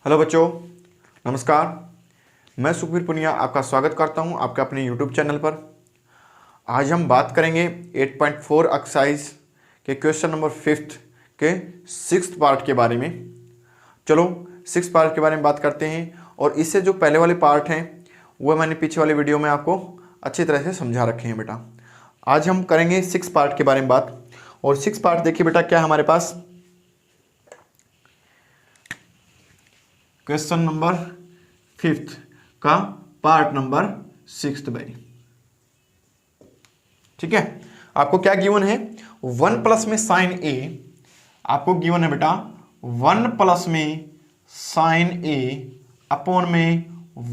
Hello बच्चों, नमस्कार। मैं सुखबीर पुनिया आपका स्वागत करता हूं आपके अपने यूट्यूब चैनल पर। आज हम बात करेंगे 8.4 एक्सरसाइज के क्वेश्चन नंबर 5 के 6th पार्ट के बारे में। चलो 6th पार्ट के बारे में बात करते हैं। और इससे जो पहले वाले पार्ट हैं वो मैंने पीछे वाले वीडियो में आपको अच्छी तरह से समझा रखे हैं बेटा। आज हम करेंगे 6th पार्ट के बारे में बात। और 6th पार्ट देखिए बेटा, क्या हमारे पास क्वेश्चन नंबर 5 का पार्ट नंबर 6 भाई। ठीक है, आपको क्या गिवन है? 1 प्लस में साइन ए, आपको गिवन है बेटा 1 प्लस में साइन ए अपॉन में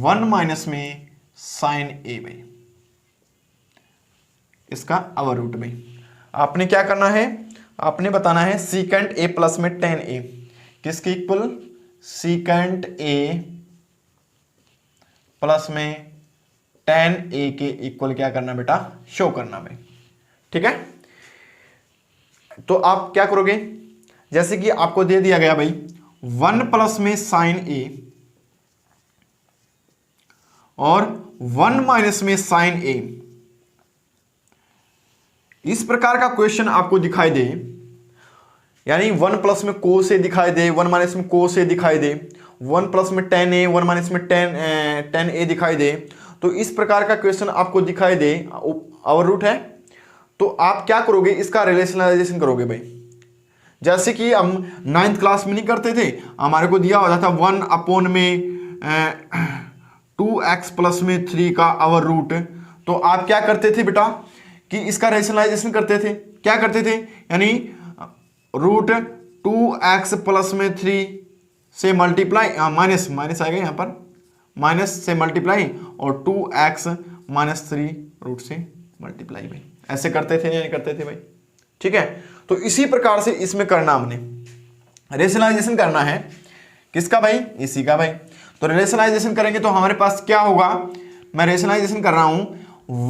1 माइनस में साइन ए भाई, इसका अवर रूट भाई। आपने क्या करना है? आपने बताना है सीकेंट ए प्लस में टेन ए किसके इक्वल? सीकेंट ए प्लस में टेन ए के इक्वल क्या करना बेटा? शो करना भाई। ठीक है, तो आप क्या करोगे? जैसे कि आपको दे दिया गया भाई 1 प्लस में साइन ए और 1 माइनस में साइन ए, इस प्रकार का क्वेश्चन आपको दिखाई दे, यानी 1 प्लस में कोस ए दिखाई दे, 1 माइनस में कोस ए दिखाई दे, 1 प्लस में टेन ए, 1 माइनस में टेन ए दिखाई दे, तो इस प्रकार का क्वेश्चन आपको दिखाई दे, अवर रूट है, तो आप क्या करोगे? इसका रिलेशनलाइजेशन करोगे भाई। जैसे कि हम 9th क्लास में नहीं करते थे, हमारे को दिया होता था 1 अपॉन में 2x प्लस में 3 का अवर रूट। तो आप क्या करते थे बेटा कि इसका रेशनलाइजेशन करते थे। क्या करते थे? यानी रूट 2x प्लस में 3 से मल्टीप्लाई, माइनस माइनस आएगा यहाँ पर, माइनस से मल्टीप्लाई और 2x माइनस 3 रूट से मल्टीप्लाई भाई। ऐसे करते थे या नहीं करते थे भाई? ठीक है, तो इसी प्रकार से इसमें करना, हमने रेशनलाइजेशन करना है किसका भाई? इसी का भाई। तो रेशनलाइजेशन करेंगे तो हमारे पास क्या होगा? मैं रेशनलाइजेशन कर रहा हूं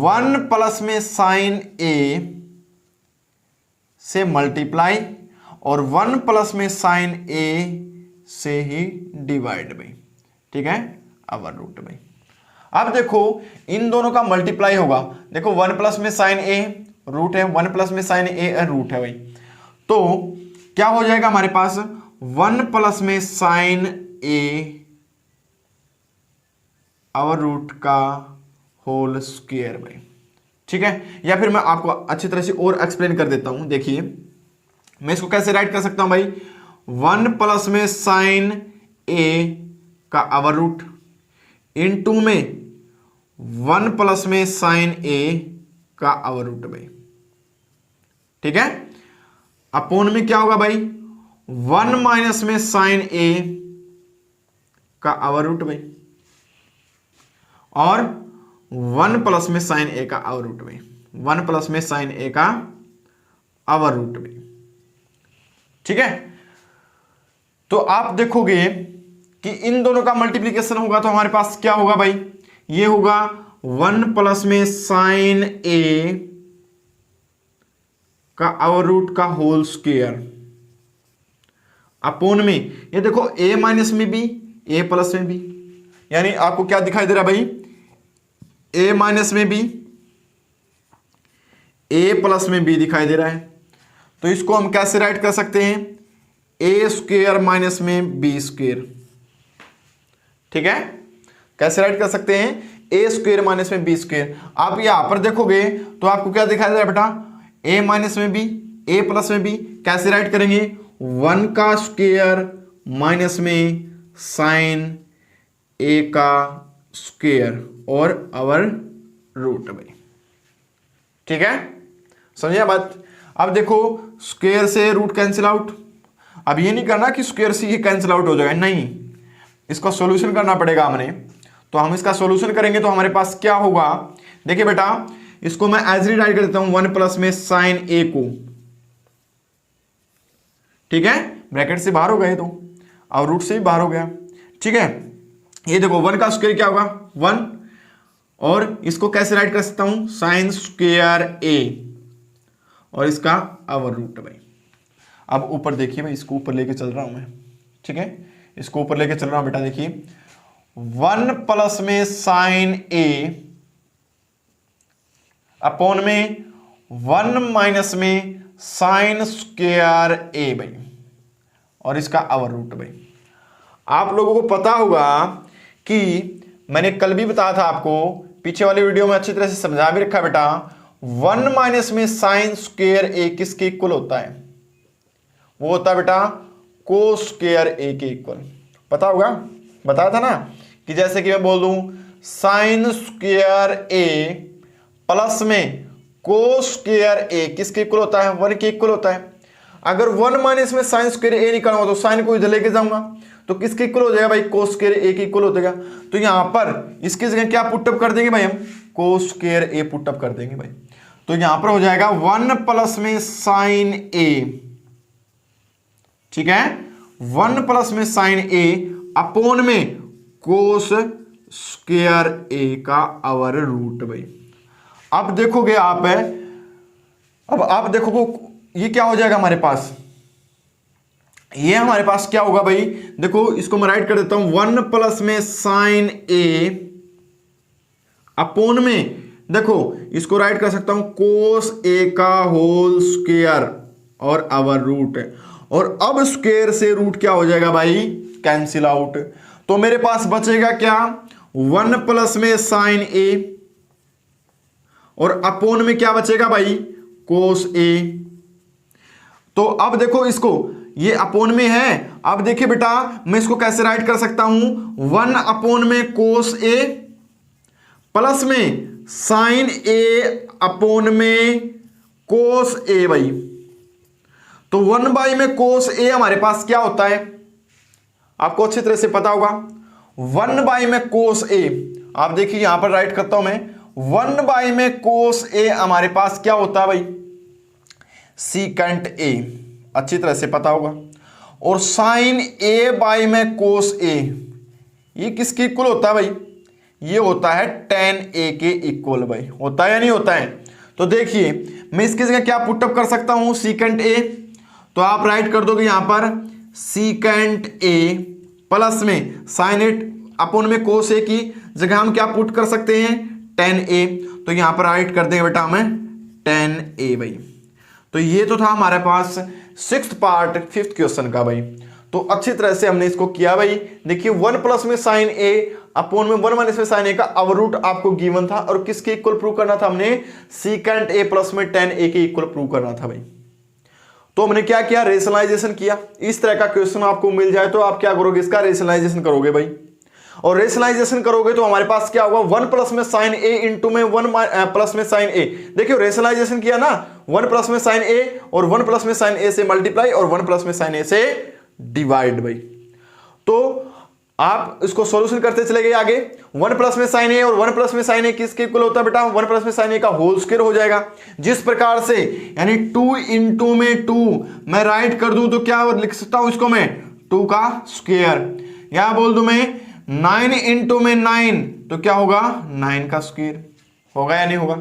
1 प्लस में साइन ए से मल्टीप्लाई और 1 प्लस में साइन ए से ही डिवाइड भाई। ठीक है, अवर रूट भाई। अब देखो इन दोनों का मल्टीप्लाई होगा। देखो 1 प्लस में साइन ए रूट है, 1 प्लस में साइन ए रूट है भाई। तो क्या हो जाएगा हमारे पास? 1 प्लस में साइन ए अवर रूट का होल स्क्वायर भाई। ठीक है, या फिर मैं आपको अच्छी तरह से और एक्सप्लेन कर देता हूं। देखिए मैं इसको कैसे राइट कर सकता हूं भाई? 1 प्लस में साइन ए का अवर रूट इनटू में 1 प्लस में साइन ए का अवर रूट भाई। ठीक है, अपोन में क्या होगा भाई? 1 माइनस में साइन ए का अवर रूट भाई और 1 प्लस में साइन ए का अवर रूट भाई। 1 प्लस में साइन ए का अवर रूट भाई। ठीक है, तो आप देखोगे कि इन दोनों का मल्टीप्लीकेशन होगा तो हमारे पास क्या होगा भाई? ये होगा 1 प्लस में साइन ए का अवर रूट का होल स्क्वायर अपोन में, ये देखो a माइनस में भी, a प्लस में भी, यानी आपको क्या दिखाई दे रहा भाई? a माइनस में भी, a प्लस में भी दिखाई दे रहा है। तो इसको हम कैसे राइट कर सकते हैं? a स्क्वायर माइनस में b स्क्वायर। ठीक है, कैसे राइट कर सकते हैं? a स्क्वायर माइनस में b स्क्वायर। आप यहां पर देखोगे तो आपको क्या दिखाई दे रहा है बेटा? a माइनस में b, a प्लस में b। कैसे राइट करेंगे? 1 का स्क्वायर माइनस में साइन a का स्क्वायर और अवर रूट भाई। ठीक है, समझिए बात? अब देखो स्क्वायर से रूट कैंसिल आउट। अब ये नहीं करना कि स्क्वायर से ही कैंसिल आउट हो जाएगा, नहीं, इसका सॉल्यूशन करना पड़ेगा हमने। तो हम इसका सॉल्यूशन करेंगे तो हमारे पास क्या होगा? देखिए बेटा, इसको मैं एज राइट कर देता हूं 1 प्लस में साइन ए को। ठीक है, ब्रैकेट से बाहर हो गए तो, और रूट से भी बाहर हो गया। ठीक है, ये देखो 1 का स्क्वायर क्या होगा? 1, और इसको कैसे राइट कर सकता हूं? साइन स्क्वायर ए और इसका अवर रूट भाई। अब ऊपर देखिए मैं इसको ऊपर लेके चल रहा हूं मैं। ठीक है, इसको ऊपर लेके चल रहा हूं बेटा, देखिए 1 प्लस में साइन ए अपॉन में 1 माइनस में साइन स्क्वायर ए भाई, और इसका अवर रूट भाई। आप लोगों को पता होगा कि मैंने कल भी बताया था आपको, पीछे वाली वीडियो में अच्छी तरह से समझा भी रखा बेटा, 1 माइनस में साइन स्क्वायर ए किसके इक्वल होता है? वो होता है बेटा कोस स्क्वायर ए के इक्वल। पता होगा, बताया था ना, कि जैसे कि मैं बोल दूं साइन स्क्वायर ए प्लस में कोस स्क्वायर ए किसके इक्वल होता है? 1 के इक्वल होता है। अगर 1 माइनस में साइन स्क्वायर ए निकालना हो तो साइन को इधर लेके जाऊंगा तो किसके इक्वल हो जाएगा भाई? कोस स्क्वायर ए के इक्वल हो जाएगा। तो यहां पर इसकी जगह क्या पुटअप कर देंगे भाई? हम कोस स्क्वायर ए पुटअप कर देंगे भाई। तो यहां पर हो जाएगा 1 प्लस में साइन ए, ठीक है, 1 प्लस में साइन ए अपोन में कोस स्क्वायर ए का अवर रूट भाई। अब देखोगे आप, अब आप देखोगे ये क्या हो जाएगा हमारे पास, ये हमारे पास क्या होगा भाई? देखो इसको मैं राइट कर देता हूं, 1 प्लस में साइन ए अपोन में, देखो इसको राइट कर सकता हूं कोस ए का होल स्क्वायर और अवर रूट, और अब स्क्वायर से रूट क्या हो जाएगा भाई? Cancel out. तो मेरे पास बचेगा क्या? 1 प्लस में साइन ए और अपोन में क्या बचेगा भाई? कोस ए। तो अब देखो इसको, ये अपोन में है, अब देखिए बेटा मैं इसको कैसे राइट कर सकता हूं? 1 अपोन में कोस ए प्लस में साइन ए अपोन में कोस ए भाई। तो 1 बाई में कोस ए हमारे पास क्या होता है? आपको अच्छी तरह से पता होगा, 1 बाई में कोस ए, आप देखिए यहां पर राइट करता हूं मैं, 1 बाई में कोस ए हमारे पास क्या होता है भाई? सीकेंट ए, अच्छी तरह से पता होगा। और साइन ए बाई में कोस ए, ये किसके इक्वल होता है भाई? ये होता है tan ए के इक्वल भाई। होता है या नहीं होता है? तो देखिए मैं इसकी जगह क्या पुटअप कर सकता हूं? सीकेंट ए, तो आप राइट कर दोगे यहां पर सीकेंट ए प्लस में साइन ए अपोन में कोस ए की जगह हम क्या पुट कर सकते हैं? tan ए। तो यहां पर राइट कर देंगे बेटा हमें tan ए भाई। तो ये तो था हमारे पास 6th पार्ट 5th क्वेश्चन का भाई। तो अच्छी तरह से हमने इसको किया भाई। देखिए 1 प्लस में साइन ए अपोन में 1 माइनस में साइन ए का अवर रूट आपको गिवन था, और किसके इक्वल प्रूव करना था? हमने सीकेंट ए प्लस में tan ए के इक्वल प्रूव करना था भाई। तो हमने क्या किया? रेशनलाइजेशन किया। इस तरह का क्वेश्चन आपको मिल जाए तो आप क्या करोगे? इसका रेशनलाइजेशन करोगे भाई, और रेशनलाइजेशन करोगे तो हमारे पास क्या होगा? 1 प्लस में साइन ए इंटू में 1 प्लस में साइन ए। देखियो रेशनलाइजेशन किया ना, 1 प्लस में साइन ए और 1 प्लस में साइन ए से मल्टीप्लाई और 1 प्लस में साइन ए से डिवाइड भाई। तो आप इसको सॉल्यूशन करते चले गए आगे। 1 प्लस में साइन ए और 1 प्लस में साइन ए किसके इक्वल होता है बेटा? 1 प्लस में साइन ए का होल स्क्वायर हो जाएगा। जिस प्रकार से यानी 2 इंटू में 2 मैं राइट कर दूं तो क्या लिख सकता हूं इसको मैं? 2 का स्क्वायर। या बोल दूं मैं 9 इंटू में 9 तो क्या होगा? 9 का स्क्वायर। होगा या नहीं होगा?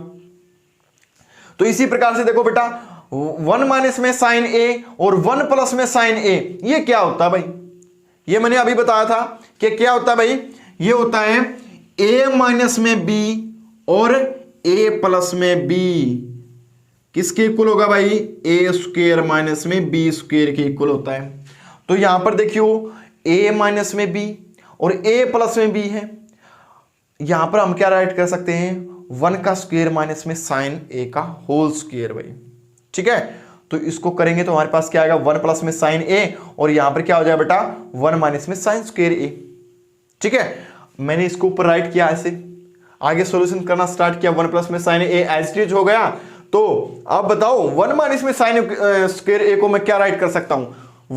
तो इसी प्रकार से देखो बेटा 1 माइनस में साइन ए और 1 प्लस में साइन ए, ये क्या होता है भाई? ये मैंने अभी बताया था कि क्या होता है भाई? ये होता है a माइनस में b और a प्लस में b किसके इक्वल होगा भाई? a स्क्वायर माइनस में b स्क्वायर के इक्वल होता है। तो यहां पर देखियो a माइनस में b और a प्लस में b है। यहां पर हम क्या राइट कर सकते हैं? 1 का स्क्वायर माइनस में साइन a का होल स्क्वायर भाई। ठीक है, तो इसको करेंगे तो हमारे पास क्या आएगा? 1 प्लस में साइन ए और यहां पर क्या हो जाएगा बेटा? 1 माइनस में साइन स्क्वायर ए। ठीक है, मैंने इसको ऊपर राइट किया ऐसे, आगे सॉल्यूशन करना स्टार्ट किया। 1 प्लस में sine A as it is हो गया। तो अब बताओ 1 माइनस में साइन स्क्वायर ए को मैं क्या राइट कर सकता हूं?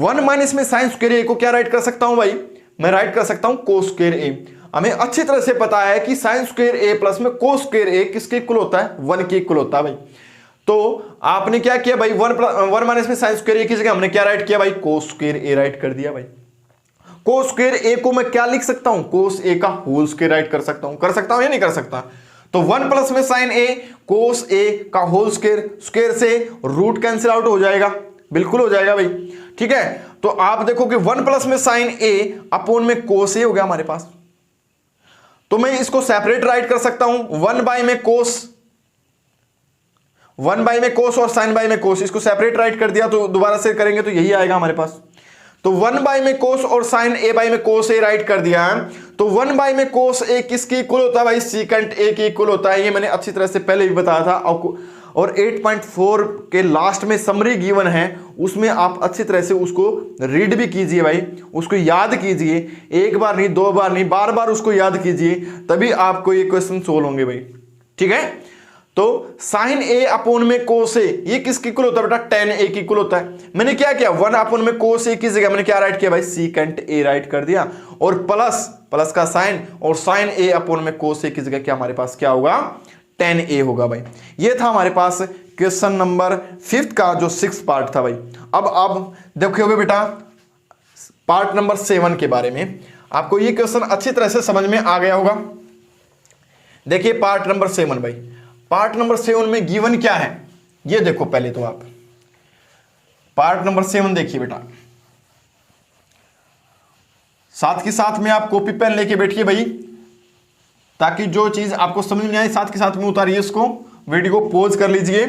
1 माइनस में साइन स्क्वायर ए को क्या राइट कर सकता हूं भाई? मैं राइट कर सकता हूं कोस स्क्वायर ए। हमें अच्छी तरह से पता है कि साइन स्क्वायर ए प्लस में कोस स्क्वायर ए किसके इक्वल होता है? 1 के इक्वल होता है भाई। तो आपने क्या किया भाई? 1 माइनस में साइन स्क्वायर ए की जगह हमने क्या राइट किया भाई? कोस स्क्वायर ए राइट कर दिया भाई। कोस स्क्वायर ए को मैं क्या लिख सकता हूं? कोस ए का होल स्क्वायर राइट कर सकता हूं। कर सकता हूं या नहीं कर सकता? तो 1 प्लस में साइन ए कोस ए का होल स्क्वायर, स्क्वायर से रूट कैंसिल आउट हो जाएगा। बिल्कुल हो जाएगा भाई। ठीक है, तो आप देखो कि 1 प्लस में साइन ए अपॉन में कोस ए हो गया हमारे पास। तो मैं इसको सेपरेट राइट कर सकता हूं, 1 बाई में कोस, 1 बाई में कोस और साइन बाई में कोस, इसको सेपरेट राइट कर दिया तो दोबारा से करेंगे तो यही आएगा हमारे पास। तो 1 बाई में कोस और साइन ए बाई में कोस ए राइट कर दिया। तो 1 बाई में कोस ए किसके इक्वल होता है भाई? सीकेंट ए के इक्वल होता है। ये मैंने अच्छी तरह से पहले भी बताया था। और 8.4 के लास्ट में समरी गिवन है, उसमें आप अच्छी तरह से उसको रीड भी कीजिए भाई, उसको याद कीजिए, एक बार नहीं, 2 बार नहीं, बार बार उसको याद कीजिए, तभी आपको ये क्वेश्चन सोल्व होंगे भाई। ठीक है, तो साइन ए अपॉन में कोस ए ये किसके इक्वल होता है बेटा? tan ए की इक्वल होता है। मैंने क्या किया, 1 अपॉन में कोस ए की जगह मैंने क्या राइट किया भाई? सीकेंट ए राइट कर दिया, और प्लस का साइन, और साइन ए अपॉन में कोस ए की जगह क्या हमारे पास क्या होगा? tan ए होगा भाई। ये था हमारे पास क्वेश्चन नंबर 5 का जो 6 पार्ट था भाई। अब आप देखोगे बेटा पार्ट नंबर 7 के बारे में, आपको ये क्वेश्चन अच्छी तरह से समझ में आ गया होगा। देखिए पार्ट नंबर 7 भाई, पार्ट नंबर 7 में गिवन क्या है ये देखो। पहले तो आप पार्ट नंबर 7 देखिए बेटा, साथ के साथ में आप कॉपी पेन लेके बैठिए भाई, ताकि जो चीज आपको समझ में आए साथ के साथ में उतारिए इसको, वीडियो को पॉज कर लीजिए।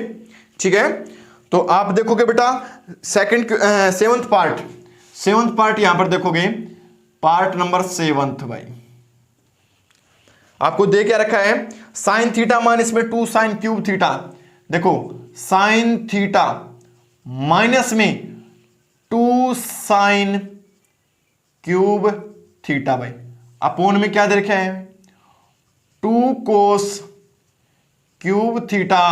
ठीक है, तो आप देखोगे बेटा सेवंथ पार्ट यहां पर देखोगे, पार्ट नंबर 7 भाई आपको दे क्या रखा है? साइन थीटा माइनस में 2 साइन क्यूब थीटा। देखो साइन थीटा माइनस में 2 साइन क्यूब थीटा भाई, अपोन में क्या दे रखा है? 2 कोस क्यूब थीटा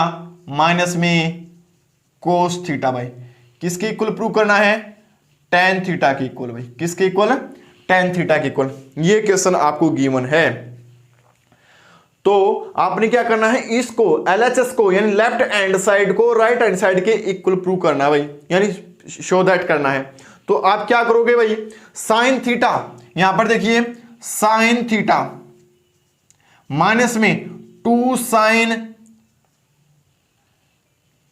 माइनस में कोस थीटा भाई। किसके इक्वल प्रूव करना है? tan थीटा के इक्वल भाई। किसके इक्वल? tan थीटा के इक्वल। ये क्वेश्चन आपको गिवन है। तो आपने क्या करना है, इसको LHS को यानी लेफ्ट हैंड साइड को राइट हैंड साइड के इक्वल प्रूव करना है भाई, यानी शो दैट करना है। तो आप क्या करोगे भाई? साइन थीटा, यहां पर देखिए साइन थीटा माइनस में 2 साइन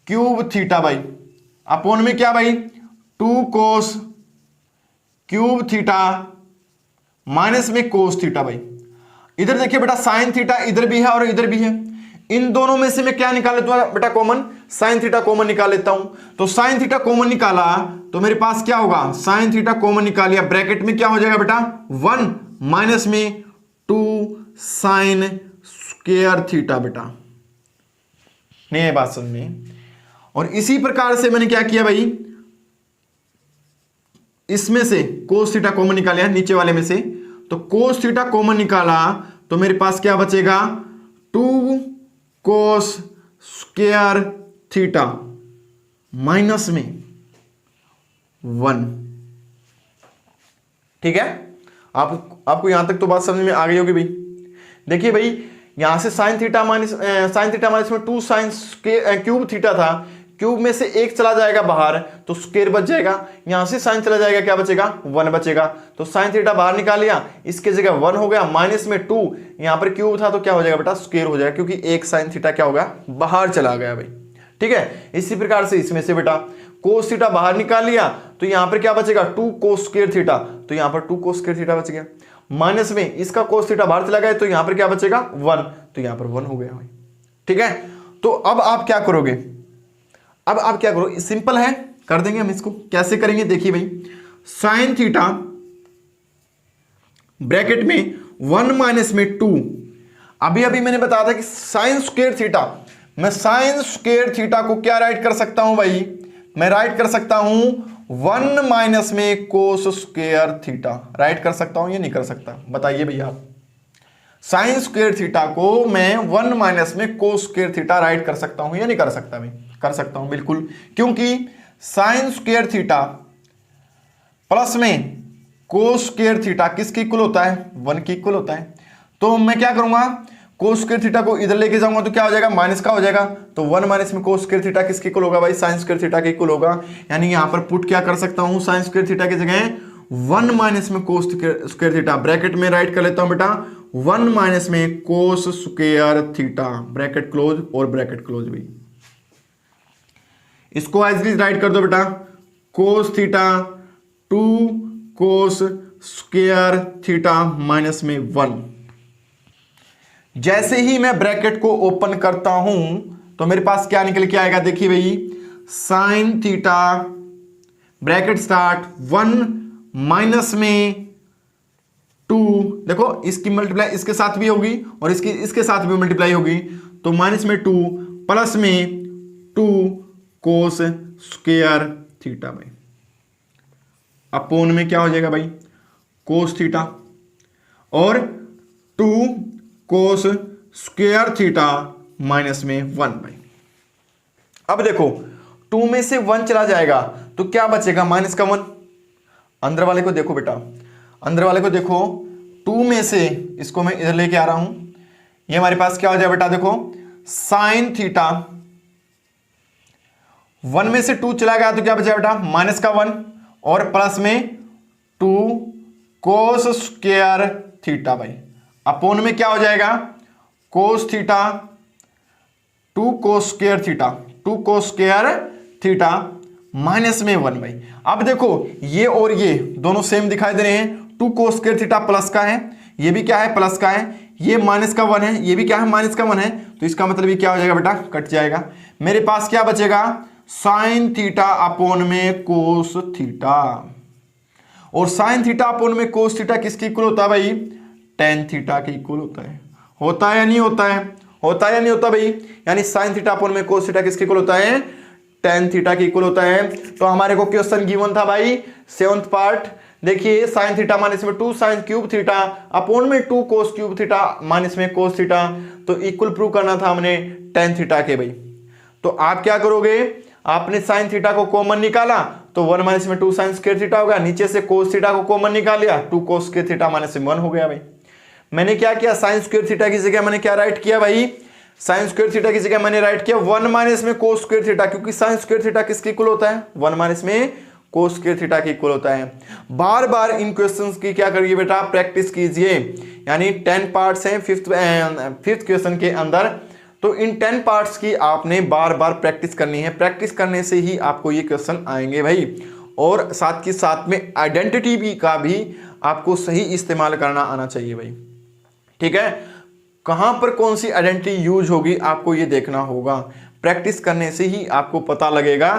क्यूब थीटा भाई, अपोन में क्या भाई? 2 कोस क्यूब थीटा माइनस में कोस थीटा भाई। इधर देखिए बेटा साइन थीटा इधर भी है और इधर भी है, इन दोनों में से मैं क्या निकाल लेता हूं बेटा? कॉमन, साइन थीटा कॉमन निकाल लेता हूं। तो साइन थीटा कॉमन निकाला तो मेरे पास क्या होगा? साइन थीटा कॉमन निकालिया, ब्रैकेट में क्या हो जाएगा बेटा? 1 माइनस में 2 साइन स्क्वायर थीटा बेटा। नहीं है बात समझ में? और इसी प्रकार से मैंने क्या किया भाई, इसमें से कोस थीटा कॉमन निकालिया नीचे वाले में से, तो कोस थीटा कॉमन निकाला तो मेरे पास क्या बचेगा? 2 कोस स्क्वायर थीटा माइनस में 1। ठीक है, आपको यहां तक तो बात समझ में आ गई होगी भाई। देखिए भाई यहां से साइन थीटा माइनस में 2 साइन क्यूब थीटा था, क्यूब में से 1 चला जाएगा बाहर तो स्क्वायर बच जाएगा, यहां से साइन चला जाएगा क्या बचेगा? 1 बचेगा। तो साइन थीटा बाहर निकाल लिया, इसके जगह 1 हो गया, माइनस में 2, यहां पर क्यूब था तो क्या हो जाएगा बेटा? स्क्वायर हो जाएगा, क्योंकि 1 साइन थीटा क्या होगा? बाहर चला गया भाई। ठीक है, इसी प्रकार से इसमें से बेटा कोस थीटा बाहर निकाल लिया तो यहां पर क्या बचेगा? 2 कोस स्क्वायर थीटा, तो यहां पर 2 कोस स्क्वायर थीटा बच गया, माइनस में इसका कोस थीटा बाहर चला गया तो यहां पर क्या बचेगा? 1, तो यहां पर 1 हो गया भाई। ठीक है, तो अब आप क्या करोगे? अब आप क्या करो, सिंपल है, कर देंगे हम इसको। कैसे करेंगे देखिए भाई, साइन थीटा ब्रैकेट में 1 माइनस में 2, अभी मैंने बताया था कि साइन स्क्वायर थीटा, मैं साइन स्क्वायर थीटा को क्या राइट कर सकता हूं भाई? मैं राइट कर सकता हूं 1 माइनस में कोस स्क्वायर थीटा, राइट कर सकता हूं या नहीं कर सकता? बताइए भैया आप। साइन स्क्वायर थीटा को मैं 1 माइनस में कोस स्क्वायर थीटा राइट कर सकता हूं या नहीं कर सकता भाई? कर सकता हूं बिल्कुल, क्योंकि साइन स्क्वायर थीटा प्लस में कोस स्क्वायर थीटा किसके इक्वल होता है? 1 के इक्वल होता है। तो मैं क्या करूंगा, कोस स्क्वायर थीटा को इधर लेके जाऊंगा तो क्या हो जाएगा? माइनस का हो जाएगा। तो 1 माइनस में कोस स्क्वायर थीटा किसके इक्वल होगा भाई? साइन स्क्वायर थीटा के इक्वल होगा। यानी यहां पर पुट क्या कर सकता हूं, साइन स्क्वायर थीटा की जगह 1 माइनस में कोस स्क्वायर थीटा, ब्रैकेट में राइट कर लेता हूं बेटा 1 माइनस में cos square theta, bracket close और ब्रैकेट क्लोज भी। इसको एज इट इज राइट कर दो बेटा cos theta 2 cos square theta minus में 1। जैसे ही मैं ब्रैकेट को ओपन करता हूं तो मेरे पास क्या निकल के आएगा, देखिए भाई, sine theta bracket start 1 minus में 2, देखो इसकी मल्टीप्लाई इसके साथ भी होगी और इसके साथ भी मल्टीप्लाई होगी, तो माइनस में 2 प्लस में 2 कोस स्क्वायर थीटा भाई, अपोन में क्या हो जाएगा भाई, कोस थीटा और 2 कोस स्क्वायर थीटा माइनस में 1 भाई। अब देखो 2 में से 1 चला जाएगा तो क्या बचेगा, माइनस का 1। अंदर वाले को देखो बेटा, अंदर वाले को देखो, 2 में से इसको मैं इधर लेके आ रहा हूं, ये हमारे पास क्या हो जाए बेटा, देखो साइन थीटा 1 में से 2 चला गया तो क्या बचा बेटा, माइनस का 1 और प्लस में 2 कोस स्क्वायर थीटा भाई, अपोन में क्या हो जाएगा, cos theta 2 cos square theta 2 cos square theta minus में 1 भाई। अब देखो ये और ये दोनों सेम दिखाई दे रहे हैं, 2 कोस स्क्वायर थीटा प्लस का है, ये भी क्या है प्लस का है, ये माइनस का 1 है, ये भी क्या है माइनस का 1 है, तो इसका मतलब ये क्या हो जाएगा बेटा, कट जाएगा। मेरे पास क्या बचेगा, साइन थीटा अपोन में कोस थीटा, और साइन थीटा अपोन में कोस थीटा किसके इक्वल होता है भाई, टेन थीटा के इक्वल होता है। होता है या नहीं होता है, होता है या नहीं होता भाई, यानी साइन थीटा अपोन में कोस थीटा किसके इक्वल होता है, टेन थीटा के इक्वल होता है। तो हमारे को क्वेश्चन गिवन था भाई 7th पार्ट, देखिए साइन थीटा माइनस में 2 साइन क्यूब थीटा अपोन में 2 कोस क्यूब थीटा माइनस में कोस थीटा, तो इक्वल प्रूव करना था हमने टेन थीटा के भाई। तो आप क्या करोगे, आपने साइन थीटा को कॉमन निकाला तो 1 माइनस में 2 साइन स्क्वायर थीटा होगा, नीचे से कोस थीटा को कॉमन निकाल लिया 2 कोस स्क्वायर थीटा माइनस में 1 हो गया भाई। मैंने क्या किया, साइन स्क्वायर थीटा की जगह मैंने क्या राइट किया भाई, साइन स्क्वायर थीटा की जगह मैंने राइट किया 1 माइनस में कोस स्क्वायर थीटा, क्योंकि साइन स्क्वायर थीटा किसके इक्वल होता है, 1 माइनस में कोस स्क्वायर थीटा के इक्वल होता है। बार बार इन क्वेश्चंस की क्या करिए बेटा, प्रैक्टिस कीजिए, यानी 10 पार्ट्स हैं फिफ्थ क्वेश्चन के अंदर, तो इन 10 पार्ट्स की आपने बार बार प्रैक्टिस करनी है, प्रैक्टिस करने से ही आपको ये क्वेश्चन आएंगे भाई। और साथ के साथ में आइडेंटिटी भी का भी आपको सही इस्तेमाल करना आना चाहिए भाई, ठीक है। कहां पर कौन सी आइडेंटिटी यूज होगी आपको ये देखना होगा, प्रैक्टिस करने से ही आपको पता लगेगा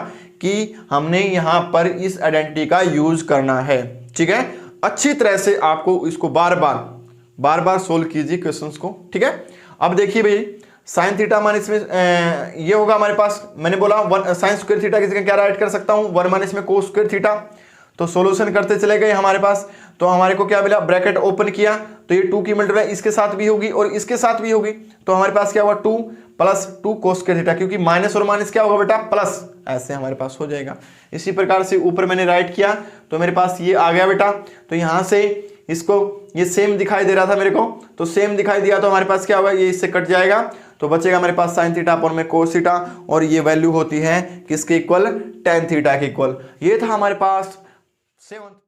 कि हमने यहां पर इस आइडेंटिटी का यूज करना है, ठीक है। अच्छी तरह से आपको इसको बार बार सोल्व कीजिए क्वेश्चंस को, ठीक है। अब देखिए भाई, साइन थीटा माइनस में ये होगा हमारे पास, मैंने बोला साइन स्क्वायर थीटा की जगह क्या राइट कर सकता हूं, 1 माइनस में कोस स्क्वायर थीटा, तो सॉल्यूशन करते चले गए हमारे पास, तो हमारे को क्या मिला, ब्रैकेट ओपन किया तो ये 2 की मल्टीप्लाई इसके साथ भी होगी और इसके साथ भी होगी, तो हमारे पास क्या हुआ 2 प्लस 2 कोस स्क्वायर थीटा, क्योंकि माइनस और माइनस क्या होगा बेटा प्लस, ऐसे हमारे पास हो जाएगा। इसी प्रकार से ऊपर मैंने राइट किया तो मेरे पास ये आ गया बेटा, तो यहां से इसको ये सेम दिखाई दे रहा था मेरे को, तो सेम दिखाई दिया तो हमारे पास क्या होगा, ये इससे कट जाएगा, तो बचेगा हमारे पास साइन थीटा अपॉन में कोस थीटा, और ये वैल्यू होती है किसके इक्वल, टेन थीटा के इक्वल। ये था हमारे पास 7th